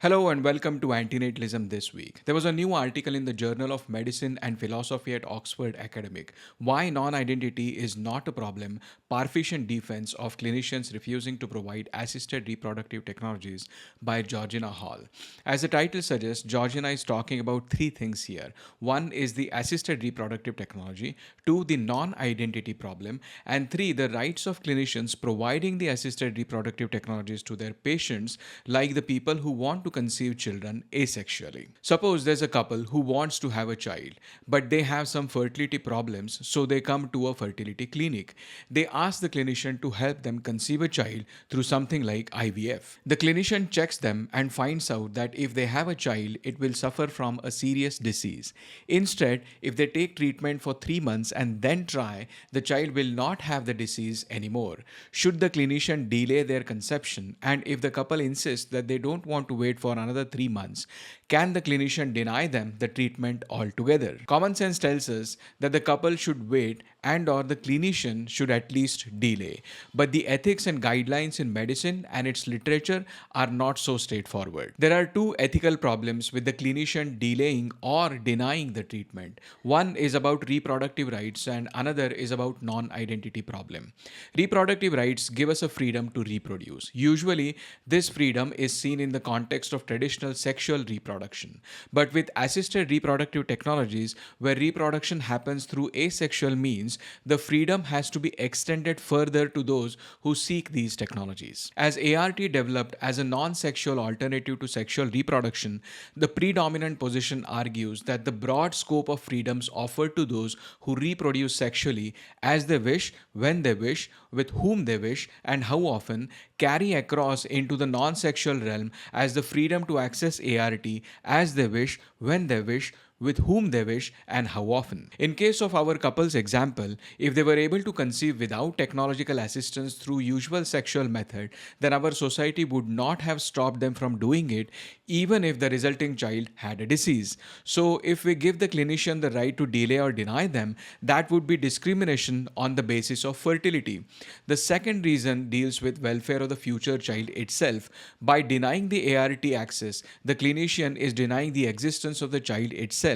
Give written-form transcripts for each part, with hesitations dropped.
Hello and welcome to Antinatalism this week. There was a new article in the Journal of Medicine and Philosophy at Oxford Academic. Why non-identity is not a problem, Parfitian defense of clinicians refusing to provide assisted reproductive technologies by Georgina Hall. As the title suggests, Georgina is talking about three things here. One is the assisted reproductive technology, two, the non-identity problem, and three, the rights of clinicians providing the assisted reproductive technologies to their patients, like the people who want to conceive children asexually. Suppose there's a couple who wants to have a child, but they have some fertility problems, so they come to a fertility clinic. They ask the clinician to help them conceive a child through something like IVF. The clinician checks them and finds out that if they have a child, it will suffer from a serious disease. Instead, if they take treatment for 3 months and then try, the child will not have the disease anymore. Should the clinician delay their conception, and if the couple insists that they don't want to wait for another 3 months, can the clinician deny them the treatment altogether? Common sense tells us that the couple should wait and or the clinician should at least delay. But the ethics and guidelines in medicine and its literature are not so straightforward. There are two ethical problems with the clinician delaying or denying the treatment. One is about reproductive rights and another is about non-identity problem. Reproductive rights give us a freedom to reproduce. Usually, this freedom is seen in the context of traditional sexual reproduction. But with assisted reproductive technologies, where reproduction happens through asexual means, the freedom has to be extended further to those who seek these technologies. As ART developed as a non-sexual alternative to sexual reproduction, the predominant position argues that the broad scope of freedoms offered to those who reproduce sexually as they wish, when they wish, with whom they wish, and how often, carry across into the non-sexual realm as the freedom to access ART as they wish, when they wish, with whom they wish, and how often. In case of our couple's example, if they were able to conceive without technological assistance through usual sexual method, then our society would not have stopped them from doing it, even if the resulting child had a disease. So if we give the clinician the right to delay or deny them, that would be discrimination on the basis of fertility. The second reason deals with welfare of the future child itself. By denying the ART access, the clinician is denying the existence of the child itself.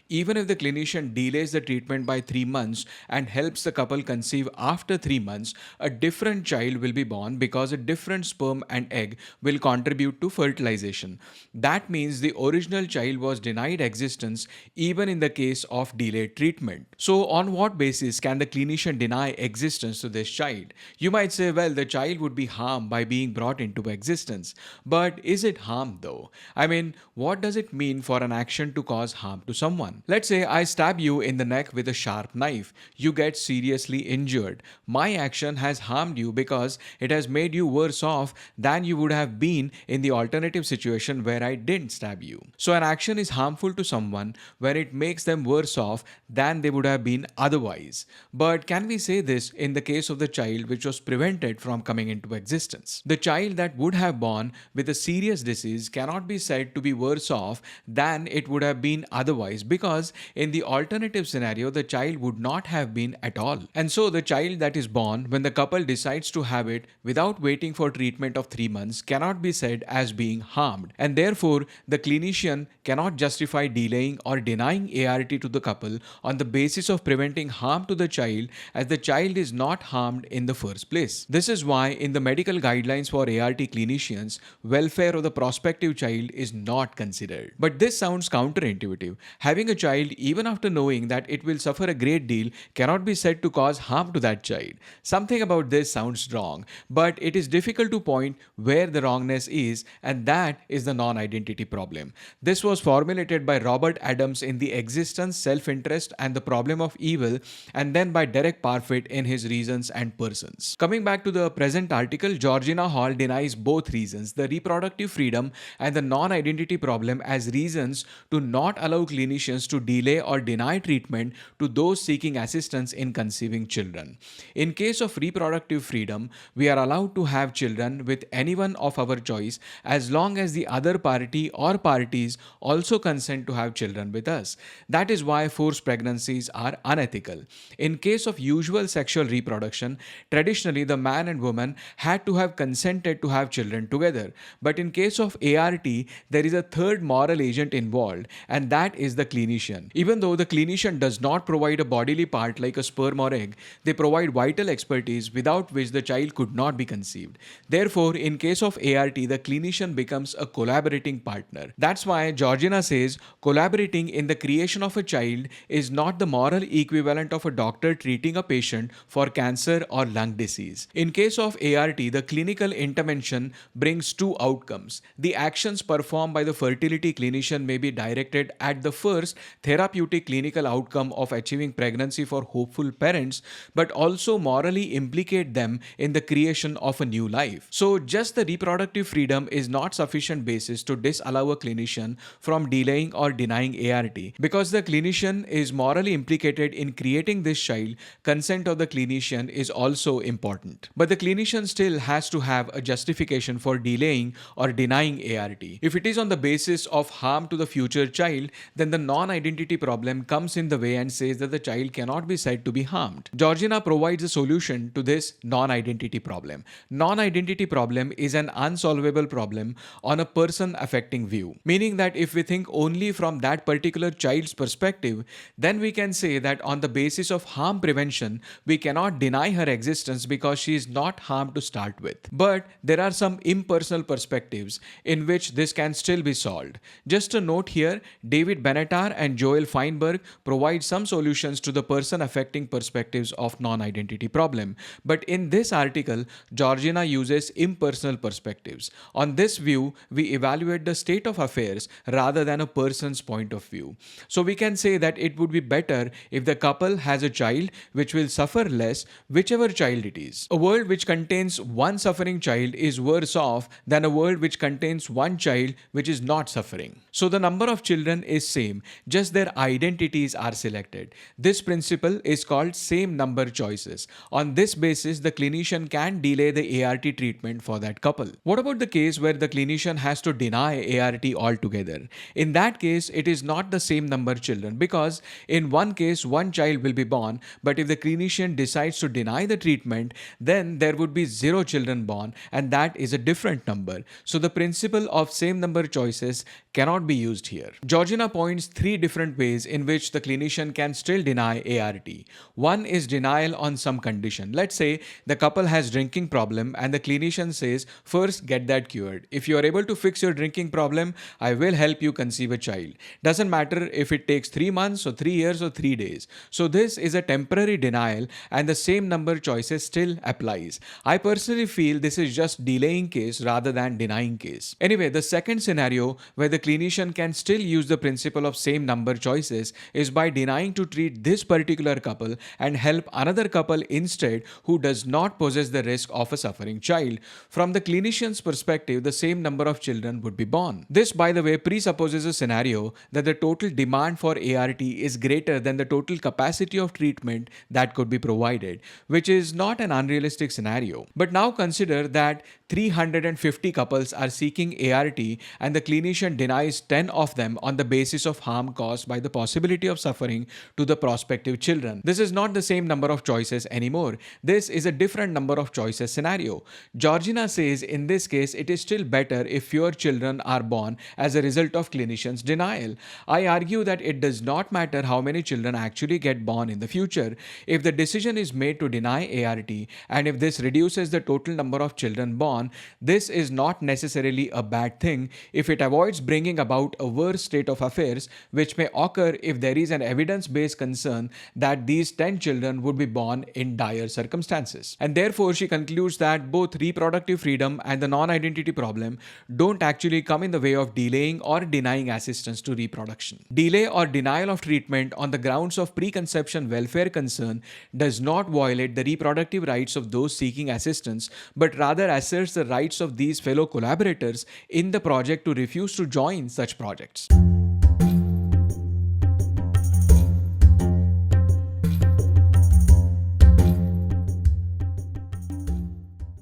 Even if the clinician delays the treatment by 3 months and helps the couple conceive after 3 months, a different child will be born because a different sperm and egg will contribute to fertilization. That means the original child was denied existence even in the case of delayed treatment. So, on what basis can the clinician deny existence to this child? You might say, well, the child would be harmed by being brought into existence. But is it harm though? I mean, what does it mean for an action to cause harm to someone? Let's say I stab you in the neck with a sharp knife. You get seriously injured. My action has harmed you because it has made you worse off than you would have been in the alternative situation where I didn't stab you. So an action is harmful to someone when it makes them worse off than they would have been otherwise. But can we say this in the case of the child which was prevented from coming into existence? The child that would have born with a serious disease cannot be said to be worse off than it would have been otherwise, because in the alternative scenario the child would not have been at all. And so the child that is born when the couple decides to have it without waiting for treatment of 3 months cannot be said as being harmed, and therefore the clinician cannot justify delaying or denying ART to the couple on the basis of preventing harm to the child, as the child is not harmed in the first place. This is why in the medical guidelines for ART clinicians, welfare of the prospective child is not considered. But this sounds counterintuitive. Having a child, even after knowing that it will suffer a great deal, cannot be said to cause harm to that child. Something about this sounds wrong, but it is difficult to point where the wrongness is, and that is the non-identity problem. This was formulated by Robert Adams in The Existence, Self-Interest and the Problem of Evil, and then by Derek Parfit in his Reasons and Persons. Coming back to the present article, Georgina Hall denies both reasons, the reproductive freedom and the non-identity problem, as reasons to not allow allow clinicians to delay or deny treatment to those seeking assistance in conceiving children. In case of reproductive freedom, we are allowed to have children with anyone of our choice as long as the other party or parties also consent to have children with us. That is why forced pregnancies are unethical. In case of usual sexual reproduction, traditionally the man and woman had to have consented to have children together. But in case of ART, there is a third moral agent involved, and that is the clinician. Even though the clinician does not provide a bodily part like a sperm or egg, they provide vital expertise without which the child could not be conceived. Therefore, in case of ART, the clinician becomes a collaborating partner. That's why Georgina says collaborating in the creation of a child is not the moral equivalent of a doctor treating a patient for cancer or lung disease. In case of ART, the clinical intervention brings two outcomes. The actions performed by the fertility clinician may be directed at the first therapeutic clinical outcome of achieving pregnancy for hopeful parents, but also morally implicate them in the creation of a new life. So, just the reproductive freedom is not sufficient basis to disallow a clinician from delaying or denying ART. Because the clinician is morally implicated in creating this child, consent of the clinician is also important. But the clinician still has to have a justification for delaying or denying ART. If it is on the basis of harm to the future child, then the non-identity problem comes in the way and says that the child cannot be said to be harmed. Georgina provides a solution to this non-identity problem. Non-identity problem is an unsolvable problem on a person affecting view, meaning that if we think only from that particular child's perspective, then we can say that on the basis of harm prevention, we cannot deny her existence because she is not harmed to start with. But there are some impersonal perspectives in which this can still be solved. Just a note here, David Benatar and Joel Feinberg provide some solutions to the person affecting perspectives of non-identity problem. But in this article, Georgina uses impersonal perspectives. On this view, we evaluate the state of affairs rather than a person's point of view. So we can say that it would be better if the couple has a child which will suffer less, whichever child it is. A world which contains one suffering child is worse off than a world which contains one child which is not suffering. So the number of children is same, just their identities are selected. This principle is called same number choices. On this basis, the clinician can delay the ART treatment for that couple. What about the case where the clinician has to deny ART altogether? In that case, it is not the same number children because in one case, one child will be born, but if the clinician decides to deny the treatment, then there would be 0 children born, and that is a different number. So the principle of same number choices cannot be used here. Georgina points 3 different ways in which the clinician can still deny ART. One is denial on some condition. Let's say the couple has drinking problem and the clinician says, first get that cured. If you are able to fix your drinking problem, I will help you conceive a child. Doesn't matter if it takes 3 months or 3 years or 3 days. So this is a temporary denial and the same number choices still applies. I personally feel this is just delaying case rather than denying case. Anyway, the second scenario where the clinician can still use the principle of same number choices is by denying to treat this particular couple and help another couple instead who does not possess the risk of a suffering child. From the clinician's perspective, the same number of children would be born. This, by the way, presupposes a scenario that the total demand for ART is greater than the total capacity of treatment that could be provided, which is not an unrealistic scenario. But now consider that 350 couples are seeking ART and the clinician denies 10 of them on the basis of harm caused by the possibility of suffering to the prospective children. This is not the same number of choices anymore. This is a different number of choices scenario. Georgina says in this case it is still better if fewer children are born as a result of clinician's denial. I argue that it does not matter how many children actually get born in the future. If the decision is made to deny ART and if this reduces the total number of children born, this is not necessarily a bad thing if it avoids bringing about a worse state of affairs which may occur if there is an evidence-based concern that these 10 children would be born in dire circumstances. And therefore, she concludes that both reproductive freedom and the non-identity problem don't actually come in the way of delaying or denying assistance to reproduction. Delay or denial of treatment on the grounds of preconception welfare concern does not violate the reproductive rights of those seeking assistance, but rather asserts the rights of these fellow collaborators in the project to refuse to join such projects.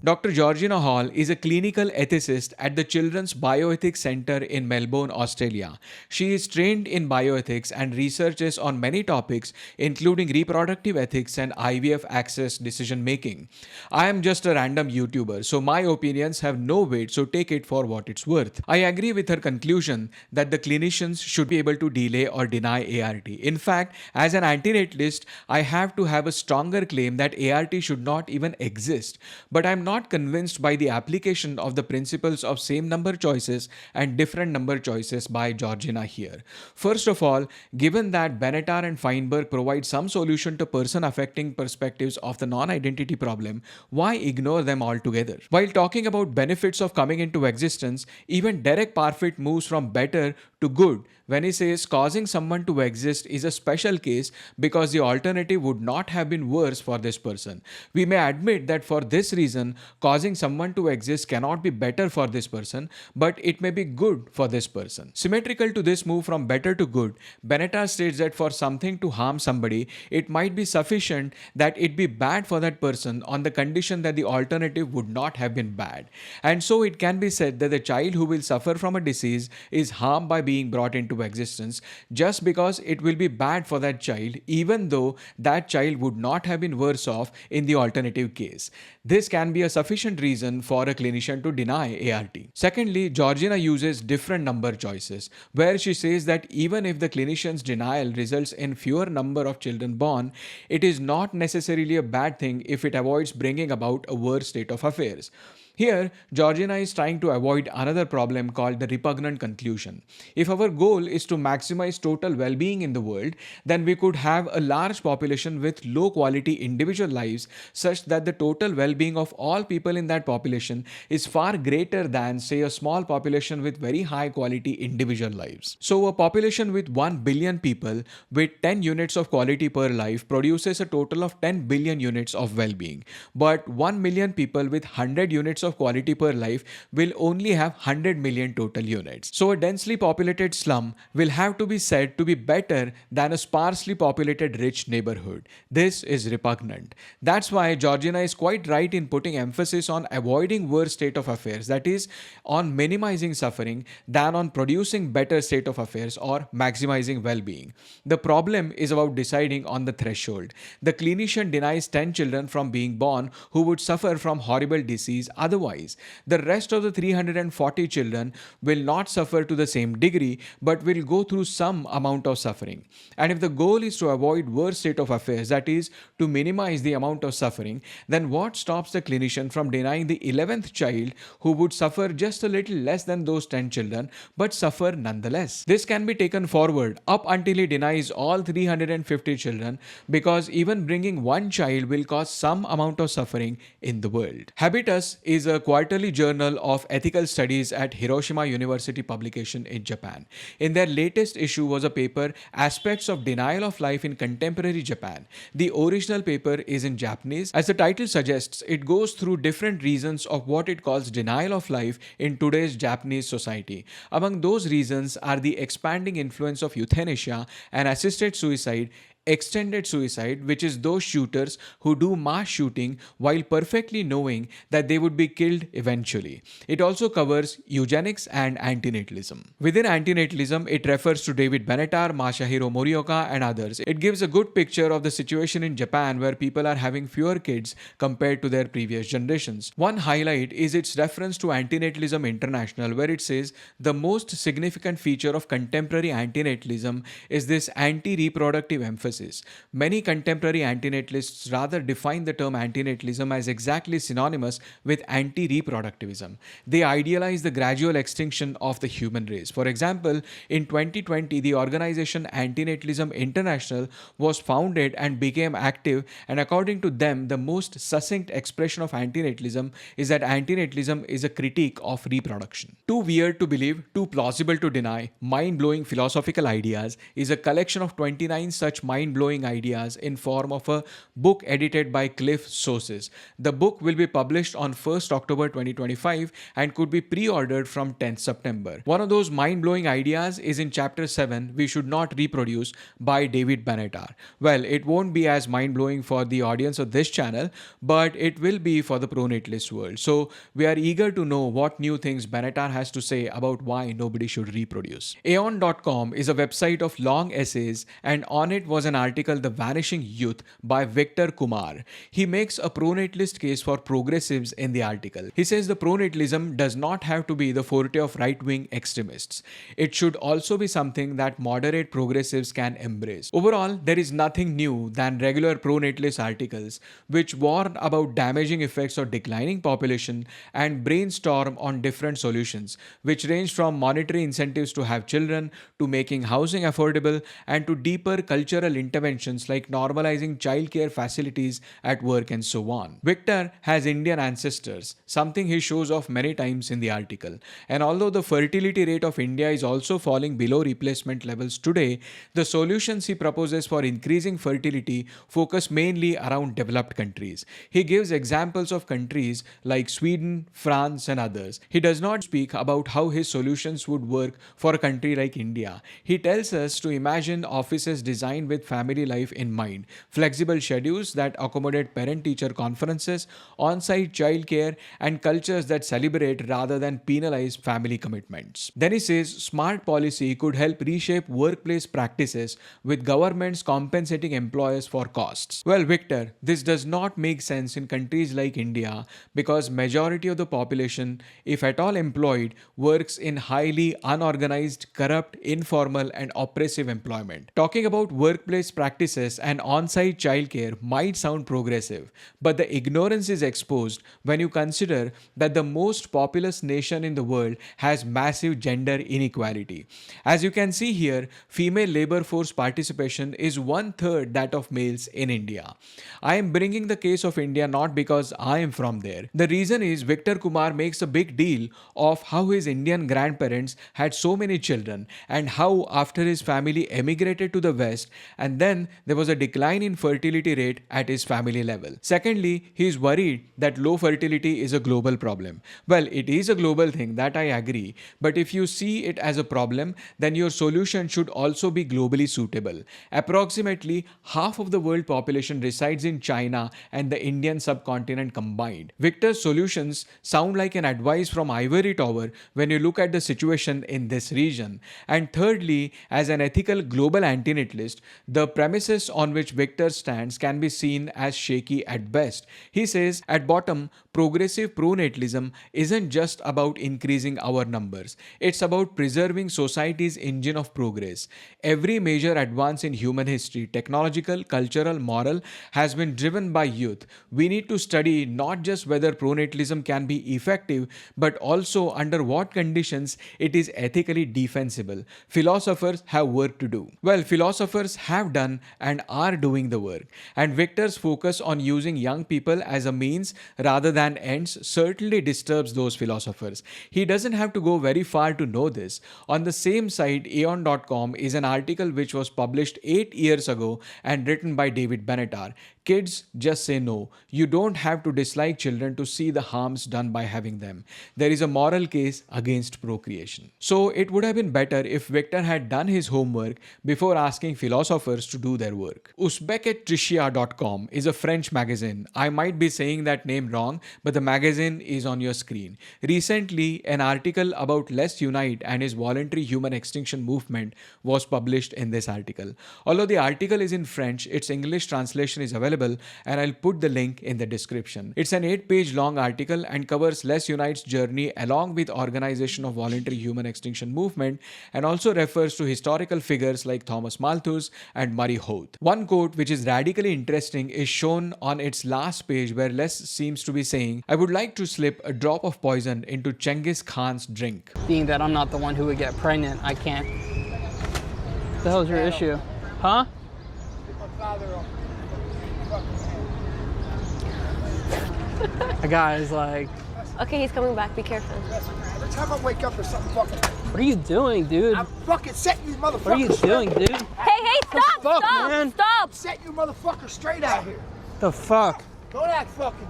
Dr. Georgina Hall is a clinical ethicist at the Children's Bioethics Centre in Melbourne, Australia. She is trained in bioethics and researches on many topics, including reproductive ethics and IVF access decision making. I am just a random YouTuber, so my opinions have no weight, so take it for what it's worth. I agree with her conclusion that the clinicians should be able to delay or deny ART. In fact, as an antinatalist, I have to have a stronger claim that ART should not even exist. But I'm not convinced by the application of the principles of same number choices and different number choices by Georgina here. First of all, given that Benatar and Feinberg provide some solution to person affecting perspectives of the non-identity problem, why ignore them altogether? While talking about benefits of coming into existence, even Derek Parfit moves from better to good when he says causing someone to exist is a special case because the alternative would not have been worse for this person. We may admit that for this reason, causing someone to exist cannot be better for this person, but it may be good for this person. Symmetrical to this move from better to good, Benatar states that for something to harm somebody, it might be sufficient that it be bad for that person on the condition that the alternative would not have been bad. And so it can be said that the child who will suffer from a disease is harmed by being brought into existence just because it will be bad for that child, even though that child would not have been worse off in the alternative case. This can be a sufficient reason for a clinician to deny ART. Secondly, Georgina uses different number choices, where she says that even if the clinician's denial results in fewer number of children born, it is not necessarily a bad thing if it avoids bringing about a worse state of affairs. Here, Georgina is trying to avoid another problem called the repugnant conclusion. If our goal is to maximize total well-being in the world, then we could have a large population with low-quality individual lives such that the total well-being of all people in that population is far greater than, say, a small population with very high-quality individual lives. So, a population with 1 billion people with 10 units of quality per life produces a total of 10 billion units of well-being. But 1 million people with 100 units of quality per life will only have 100 million total units. So a densely populated slum will have to be said to be better than a sparsely populated rich neighborhood. This is repugnant. That's why Georgina is quite right in putting emphasis on avoiding worse state of affairs, that is, on minimizing suffering, than on producing better state of affairs or maximizing well-being. The problem is about deciding on the threshold. The clinician denies 10 children from being born who would suffer from horrible disease otherwise. The rest of the 340 children will not suffer to the same degree but will go through some amount of suffering. And if the goal is to avoid worse state of affairs, that is, to minimize the amount of suffering, then what stops the clinician from denying the 11th child who would suffer just a little less than those 10 children but suffer nonetheless? This can be taken forward up until he denies all 350 children, because even bringing one child will cause some amount of suffering in the world. Habitus is a quarterly journal of ethical studies at Hiroshima University publication in Japan. In their latest issue was a paper, Aspects of Denial of Life in Contemporary Japan. The original paper is in Japanese. As the title suggests, it goes through different reasons of what it calls denial of life in today's Japanese society. Among those reasons are the expanding influence of euthanasia and assisted suicide, extended suicide, which is those shooters who do mass shooting while perfectly knowing that they would be killed eventually. It also covers eugenics and antinatalism. Within antinatalism, it refers to David Benatar, Masahiro Morioka, and others. It gives a good picture of the situation in Japan where people are having fewer kids compared to their previous generations. One highlight is its reference to Antinatalism International, where it says the most significant feature of contemporary antinatalism is this anti-reproductive emphasis. Many contemporary antinatalists rather define the term antinatalism as exactly synonymous with anti-reproductivism. They idealize the gradual extinction of the human race. For example, in 2020, the organization Antinatalism International was founded and became active, and according to them, the most succinct expression of antinatalism is that antinatalism is a critique of reproduction. Too weird to believe, too plausible to deny, mind-blowing philosophical ideas is a collection of 29 such mind mind-blowing ideas in form of a book edited by Cliff Sources. The book will be published on 1st October 2025 and could be pre-ordered from 10th September. One of those mind-blowing ideas is in chapter 7, We Should Not Reproduce, by David Benatar. Well, it won't be as mind-blowing for the audience of this channel, but it will be for the pronatalist world. So we are eager to know what new things Benatar has to say about why nobody should reproduce. Aeon.com is a website of long essays, and on it was an article, The Vanishing Youth, by Victor Kumar. He makes a pronatalist case for progressives in the article. He says the pronatalism does not have to be the forte of right-wing extremists. It should also be something that moderate progressives can embrace. Overall, there is nothing new than regular pronatalist articles which warn about damaging effects of declining population and brainstorm on different solutions, which range from monetary incentives to have children, to making housing affordable, and to deeper cultural interventions like normalizing childcare facilities at work and so on. Victor has Indian ancestors, something he shows off many times in the article. And although the fertility rate of India is also falling below replacement levels today, the solutions he proposes for increasing fertility focus mainly around developed countries. He gives examples of countries like Sweden, France, and others. He does not speak about how his solutions would work for a country like India. He tells us to imagine offices designed with family life in mind, flexible schedules that accommodate parent-teacher conferences, on-site childcare, and cultures that celebrate rather than penalize family commitments. Then he says smart policy could help reshape workplace practices with governments compensating employers for costs. Well, Victor, this does not make sense in countries like India because majority of the population, if at all employed, works in highly unorganized, corrupt, informal, and oppressive employment. Talking about workplace practices and on-site childcare might sound progressive, but the ignorance is exposed when you consider that the most populous nation in the world has massive gender inequality. As you can see here, female labor force participation is 1/3 that of males in India. I am bringing the case of India not because I am from there. The reason is Victor Kumar makes a big deal of how his Indian grandparents had so many children and how after his family emigrated to the West and then there was a decline in fertility rate at his family level. Secondly, he is worried that low fertility is a global problem. Well, it is a global thing, that I agree, but if you see it as a problem, then your solution should also be globally suitable. Approximately half of the world population resides in China and the Indian subcontinent combined. Victor's solutions sound like an advice from ivory tower when you look at the situation in this region. And thirdly, as an ethical global antinatalist, the premises on which Victor stands can be seen as shaky at best. He says, at bottom, progressive pronatalism isn't just about increasing our numbers. It's about preserving society's engine of progress. Every major advance in human history, technological, cultural, moral, has been driven by youth. We need to study not just whether pronatalism can be effective, but also under what conditions it is ethically defensible. Philosophers have work to do. Well, philosophers have done and are doing the work. And Victor's focus on using young people as a means rather than ends certainly disturbs those philosophers. He doesn't have to go very far to know this. On the same site, Aeon.com, is an article which was published 8 years ago and written by David Benatar. Kids, just say no. You don't have to dislike children to see the harms done by having them. There is a moral case against procreation. So it would have been better if Victor had done his homework before asking philosophers to do their work. Uzbeketricia.com is a French magazine. I might be saying that name wrong, but the magazine is on your screen. Recently, an article about Let's Unite and his voluntary human extinction movement was published in this article. Although the article is in French, its English translation is available, and I'll put the link in the description. It's an 8-page long article and covers Let's Unite's journey along with organization of voluntary human extinction movement, and also refers to historical figures like Thomas Malthus and Murray Hoth. One quote which is radically interesting is shown on its last page, where Les seems to be saying, "I would like to slip a drop of poison into Genghis Khan's drink." Being that I'm not the one who would get pregnant, I can't. What the hell's your issue? Huh? The guy is like... Okay, he's coming back. Be careful. Every time I wake up, there's something fucking... What are you doing, dude? I'm fucking setting you motherfuckers What are you doing, dude? Hey, stop, fuck, stop, man? stop. Set you motherfuckers straight out here. The fuck? Don't act fucking.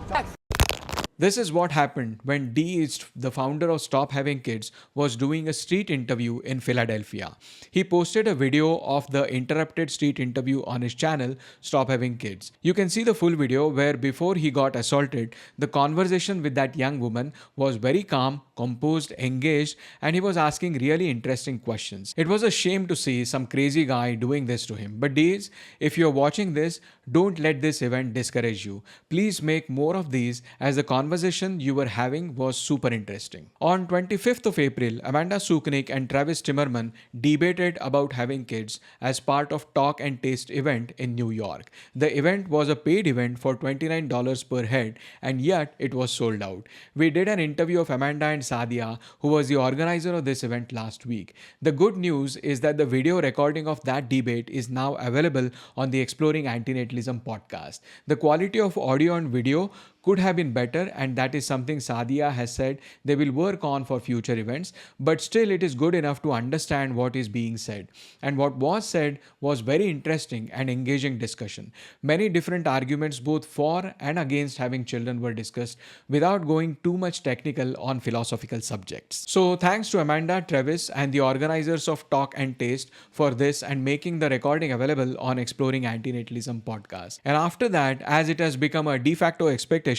This is what happened when Deist, the founder of Stop Having Kids, was doing a street interview in Philadelphia. He posted a video of the interrupted street interview on his channel, Stop Having Kids. You can see the full video where before he got assaulted, the conversation with that young woman was very calm, composed, engaged, and he was asking really interesting questions. It was a shame to see some crazy guy doing this to him. But Deist, if you're watching this, don't let this event discourage you. Please make more of these, as the conversation you were having was super interesting. On 25th of April, Amanda Sukenick and Travis Timmerman debated about having kids as part of Talk and Taste event in New York. The event was a paid event for $29 per head, and yet it was sold out. We did an interview of Amanda and Sadia, who was the organizer of this event last week. The good news is that the video recording of that debate is now available on the Exploring Antinatalism podcast. The quality of audio and video could have been better, and that is something Sadia has said they will work on for future events, but still it is good enough to understand what is being said. And what was said was very interesting and engaging discussion. Many different arguments both for and against having children were discussed without going too much technical on philosophical subjects. So thanks to Amanda, Travis, and the organizers of Talk and Taste for this and making the recording available on Exploring Antinatalism podcast. And after that, as it has become a de facto expectation,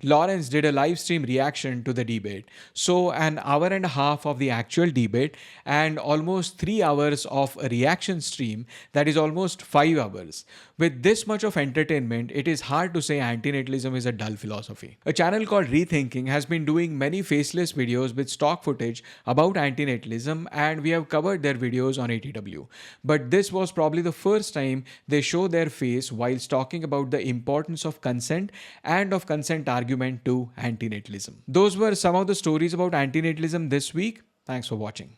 Lawrence did a live stream reaction to the debate. So an hour and a half of the actual debate and almost 3 hours of a reaction stream, that is almost 5 hours. With this much of entertainment, it is hard to say antinatalism is a dull philosophy. A channel called Rethinking has been doing many faceless videos with stock footage about antinatalism, and we have covered their videos on ATW. But this was probably the first time they show their face whilst talking about the importance of consent and of consent argument to antinatalism. Those were some of the stories about antinatalism this week. Thanks for watching.